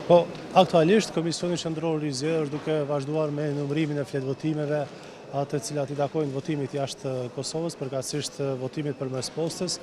Po, aktualisht Komisioni Qendror i Zgjedhjeve është duke vazhduar me numërimin e fletvotimeve të cilat i takojnë votimit jashtë Kosovës, përkatësisht votimit përmes postës,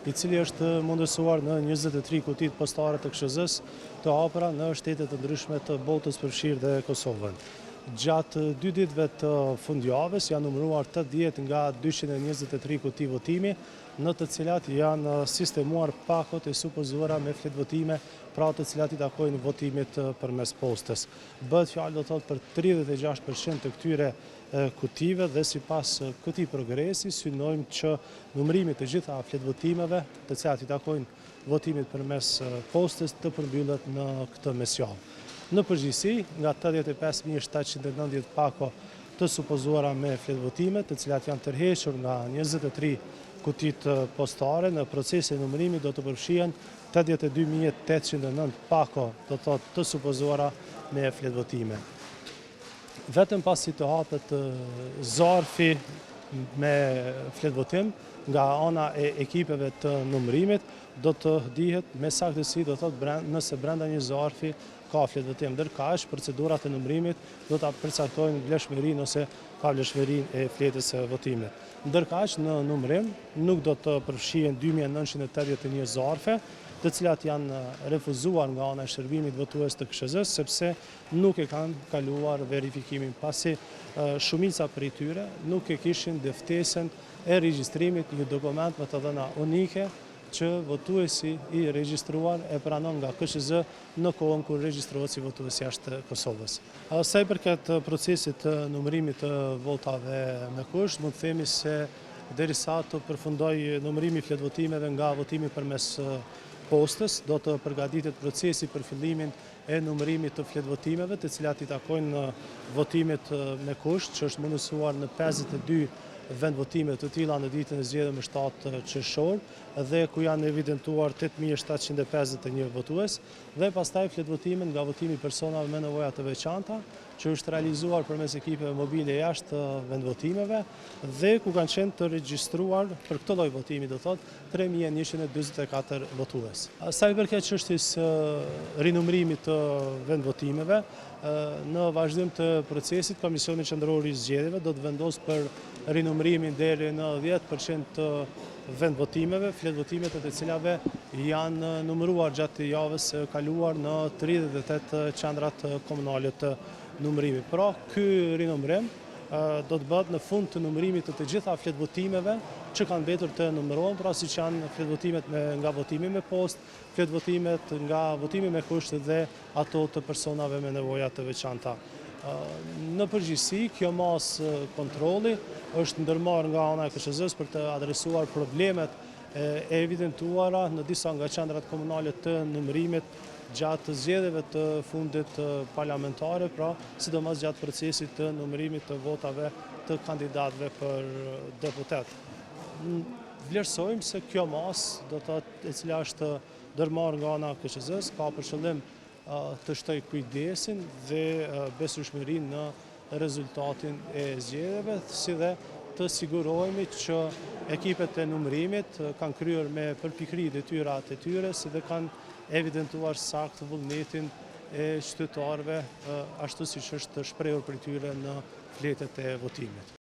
i cili është mundësuar në 23 kutitë postare të KSZ-s të hapura në shtete të ndryshme të botës përfshirë dhe Kosovën. Gjatë 2 ditëve të fundjavës janë numëruar 80 nga 223 kuti votimi, në të cilat janë sistemuar pakot e supozuara me fletvotime, pra të cilat i takojnë votimit përmes postës. Bëhet fjalë do të thotë për 36% të këtyre kutive dhe sipas këtij progresi synojmë që numërimi të gjitha fletvotimeve, të cilat i takojnë votimit përmes postës, të përmbyllet në këtë mesjavë. Në përgjithësi, nga 85.790 pako të supozuara me fletvotime, të cilat janë tërhequr nga 23 kutit postare, në procesin e numërimit do të përfshihen 82.809 pako të supozuara me fletvotime. Vetëm pasi të hapet zarfi me fletvotim nga ana e ekipeve të numërimit, do të dihet me saktësi nëse brenda një zarfi ka fletvotim. Ndërkaq, procedurat e numërimit do ta përcaktojnë vlefshmërinë ose pa vlefshmërinë e fletës së votimit. Ndërkaq, në numërim nuk do të përfshihen 2981 zarfe, të cilat janë refuzuar nga ana e shërbimit votues të KSZ-s, sepse nuk e kanë kaluar verifikimin, pasi shumica prej tyre nuk e kishin deftesën e regjistrimit, një dokument me të dhëna unike që votuesi i regjistruar e pranon nga KSZ në kohën kur regjistrohet si votues jashtë Kosovës. Sa i përket procesit të numërimit të votave me kusht, mund të themi se derisa të përfundojë numërimi i fletvotimeve nga votimi përmes postës, do të përgatitet procesi për fillimin e numërimit të fletvotimeve, të cilat i takojnë votimit me kusht, që është mundësuar në 52 vendvotime të tilla në ditën e zgjedhjeve më 7 qershor, dhe ku janë evidentuar 8751 votues, dhe pastaj fletvotime nga votimi i personave me nevoja të veçanta, që është realizuar përmes ekipeve mobile jashtë vendvotimeve, dhe ku kanë qenë të regjistruar për këtë lloj votimi, do thotë 3144 votues. Sa i përket çështjes rinumërimit të vendvotimeve, në vazhdim të procesit, Komisioni Qendror i Zgjedhjeve do të vendosë për rinumërimin deri në 10% të vendvotimeve, fletvotimet të cilave janë numëruar gjatë javës së kaluar në 38 qendrat komunale të numërimit. Pra, ky rinumërim do të bëhet në fund të numërimit të gjitha fletvotimeve që kanë mbetur të numërohen, pra siç janë fletvotimet nga votimi me postë, fletvotimet nga votimi me kusht dhe ato të personave me nevoja të veçanta. Në përgjithësi, kjo masë kontrolli është ndërmarrë nga ana e KSZ-s për të adresuar problemet e evidentuara në disa nga qendrat komunale të numërimit gjatë zgjedhjeve të fundit parlamentare, pra sidomos gjatë procesit të numërimit të votave të kandidatëve për deputet. Vlerësojmë se kjo masë, do të thotë, e cila është ndërmarrë nga ana e KSZ-s, ka për qëllim të shtoj kujdesin dhe besueshmërinë në rezultatin e zgjedhjeve, si dhe të sigurohemi që ekipet e numërimit kanë kryer me përpikëri detyrat e tyre, si dhe kanë evidentuar saktë vullnetin e qytetarëve, ashtu siç është shprehur për tyre në fletët e votimit.